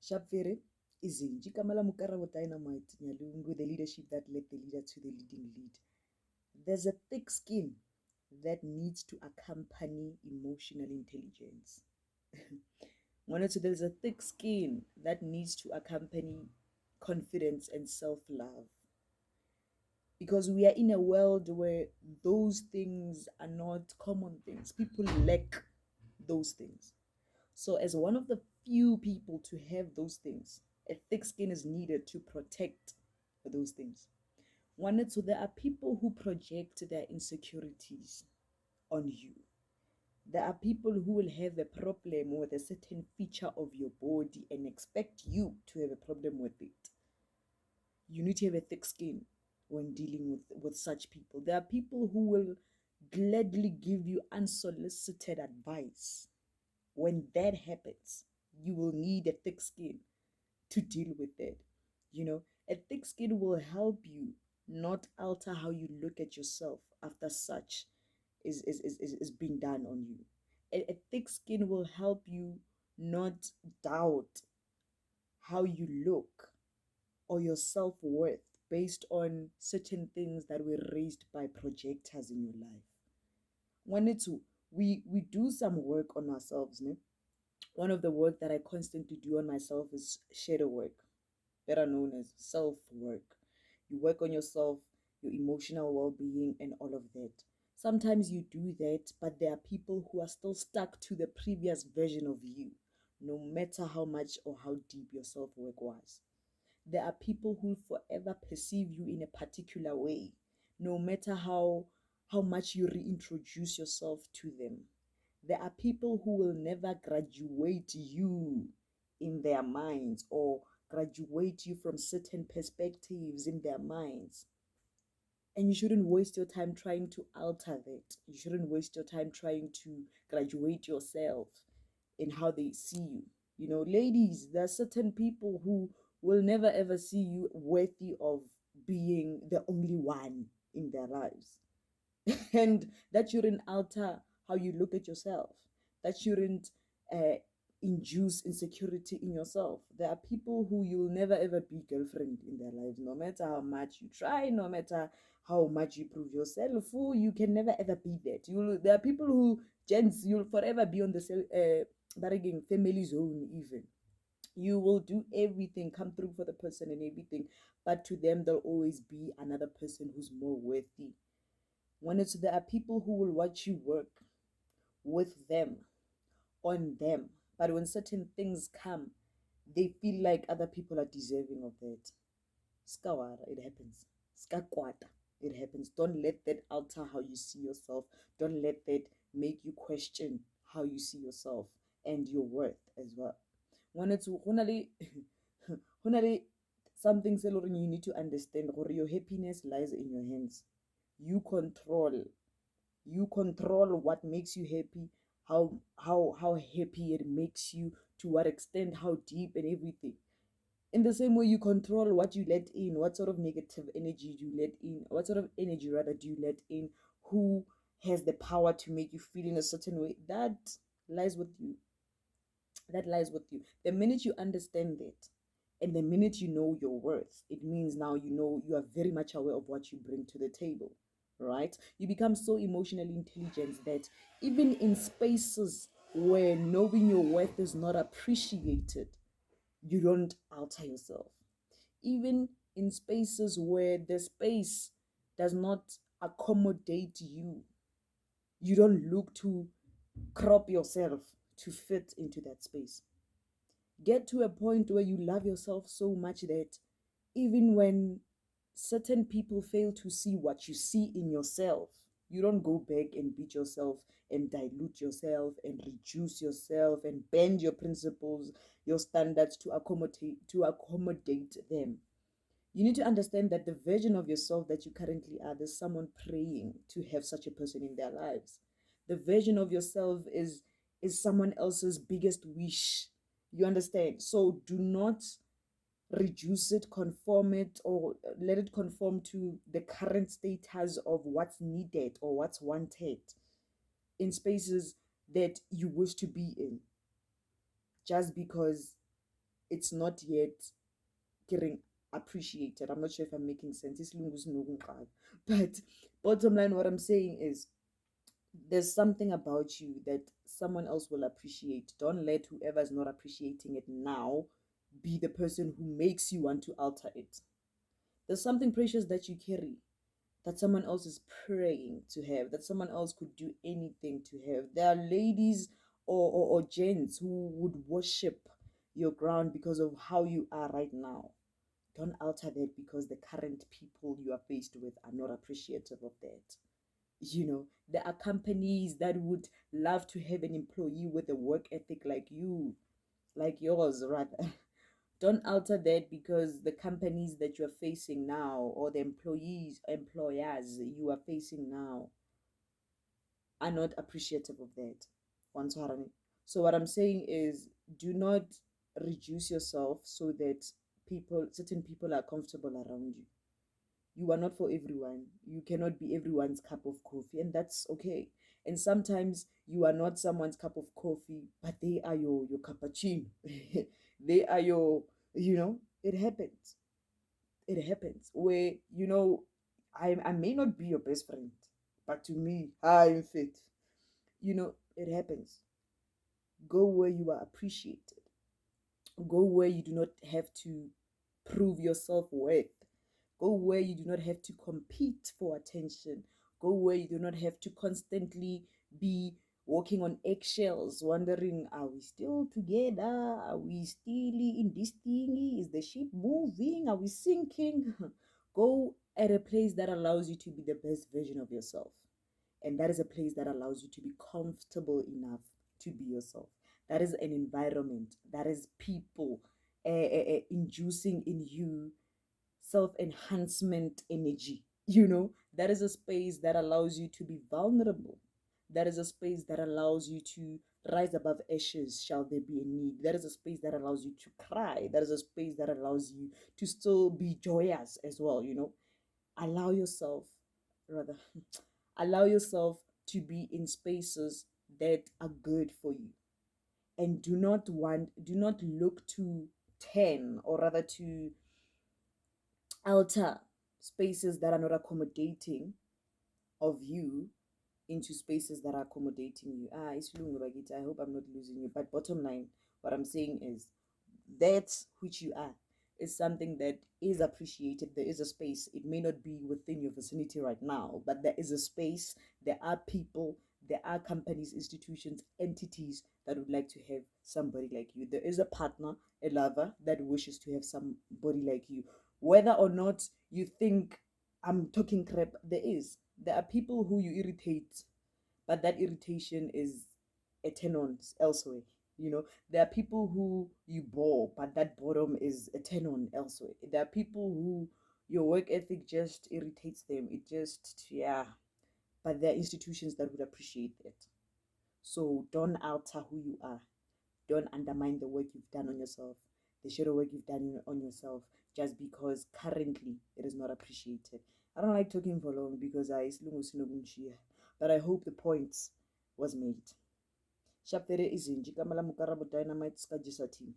Shapvere izinji Kamala Mukarabo Dynamite Nyalungu, the leadership that led the leader to the leading lead. There's a thick skin that needs to accompany emotional intelligence. There's a thick skin that needs to accompany confidence and self love. Because we are in a world where those things are not common things. People lack those things. So, as one of the few people to have those things, a thick skin is needed to protect those things. So there are people who project their insecurities on you. There are people who will have a problem with a certain feature of your body and expect you to have a problem with it. You need to have a thick skin when dealing with such people. There are people who will gladly give you unsolicited advice. When that happens, you will need a thick skin to deal with it. A thick skin will help you not alter how you look at yourself after such is being done on you. A thick skin will help you not doubt how you look or your self-worth based on certain things that were raised by projectors in your life. We do some work on ourselves, ne? One of the work that I constantly do on myself is shadow work, better known as self work. You work on yourself, your emotional well being, and all of that. Sometimes you do that, but there are people who are still stuck to the previous version of you, no matter how much or how deep your self work was. There are people who forever perceive you in a particular way, no matter how much you reintroduce yourself to them. There are people who will never graduate you in their minds or graduate you from certain perspectives in their minds. And you shouldn't waste your time trying to alter that. You shouldn't waste your time trying to graduate yourself in how they see you. Ladies, there are certain people who will never ever see you worthy of being the only one in their lives. And that shouldn't alter how you look at yourself. That shouldn't uh, induce insecurity in yourself. There are people who you will never ever be girlfriend in their lives, no matter how much you try, no matter how much you prove yourself. Who you can never ever be that. There are people who, gents, you'll forever be on the family zone even. You will do everything, come through for the person and everything, but to them there'll always be another person who's more worthy. There are people who will watch you work with them, on them, but when certain things come, they feel like other people are deserving of that. Skawara, it happens. Skakwata, it happens. Don't let that alter how you see yourself. Don't let that make you question how you see yourself and your worth as well. Something you need to understand, your happiness lies in your hands. You control what makes you happy, how happy it makes you, to what extent, how deep, and everything. In the same way, you control what you let in, what sort of negative energy you let in, what sort of energy rather do you let in, who has the power to make you feel in a certain way. Lies with you that lies with you. The minute you understand that, and the minute you know your worth, it means now you are very much aware of what you bring to the table, right? You become so emotionally intelligent that even in spaces where knowing your worth is not appreciated, you don't alter yourself. Even in spaces where the space does not accommodate you, you don't look to crop yourself to fit into that space. Get to a point where you love yourself so much that even when certain people fail to see what you see in yourself, you don't go back and beat yourself and dilute yourself and reduce yourself and bend your principles, your standards to accommodate them. You need to understand that the version of yourself that you currently are, there's someone praying to have such a person in their lives. The version of yourself is someone else's biggest wish. You understand? So do not reduce it, conform it, or let it conform to the current status of what's needed or what's wanted in spaces that you wish to be in, just because it's not yet getting appreciated. I'm not sure if I'm making sense. But bottom line, what I'm saying is there's something about you that someone else will appreciate. Don't let whoever's not appreciating it now be the person who makes you want to alter it. There's something precious that you carry that someone else is praying to have, that someone else could do anything to have. There are ladies or gents who would worship your ground because of how you are right now. Don't alter that because the current people you are faced with are not appreciative of that. There are companies that would love to have an employee with a work ethic like you, like yours, rather. Don't alter that because the companies that you're facing now or the employers you are facing now are not appreciative of that. So what I'm saying is, do not reduce yourself so that certain people are comfortable around you. You are not for everyone. You cannot be everyone's cup of coffee, and that's okay. And sometimes you are not someone's cup of coffee, but they are your cappuccino. They are it happens. It happens where, I may not be your best friend, but to me, I'm fit. It happens. Go where you are appreciated. Go where you do not have to prove your self-worth. Go where you do not have to compete for attention. Go where you do not have to constantly be walking on eggshells, wondering, are we still together? Are we still in this thingy? Is the ship moving? Are we sinking? Go at a place that allows you to be the best version of yourself. And that is a place that allows you to be comfortable enough to be yourself. That is an environment, that is people inducing in you self enhancement energy. That is a space that allows you to be vulnerable. That is a space that allows you to rise above ashes, shall there be a need. That is a space that allows you to cry. That is a space that allows you to still be joyous as well. Allow yourself, rather, allow yourself to be in spaces that are good for you. And do not look to 10, or rather to alter spaces that are not accommodating of you into spaces that are accommodating you. I hope I'm not losing you. But bottom line, what I'm saying is that's which you are is something that is appreciated. There is a space. It may not be within your vicinity right now, but there is a space. There are people, there are companies, institutions, entities that would like to have somebody like you. There is a partner, a lover that wishes to have somebody like you. Whether or not you think I'm talking crap, there are people who you irritate, but that irritation is a turn on elsewhere. There are people who you bore, but that boredom is a turn on elsewhere. There are people who your work ethic just irritates them. It just, yeah. But there are institutions that would appreciate that. So don't alter who you are. Don't undermine the work you've done on yourself, the shadow work you've done on yourself, just because currently it is not appreciated. I don't like talking for long because but I hope the point was made. Chapter izinji kamala mukarabo dynamite skajisa team.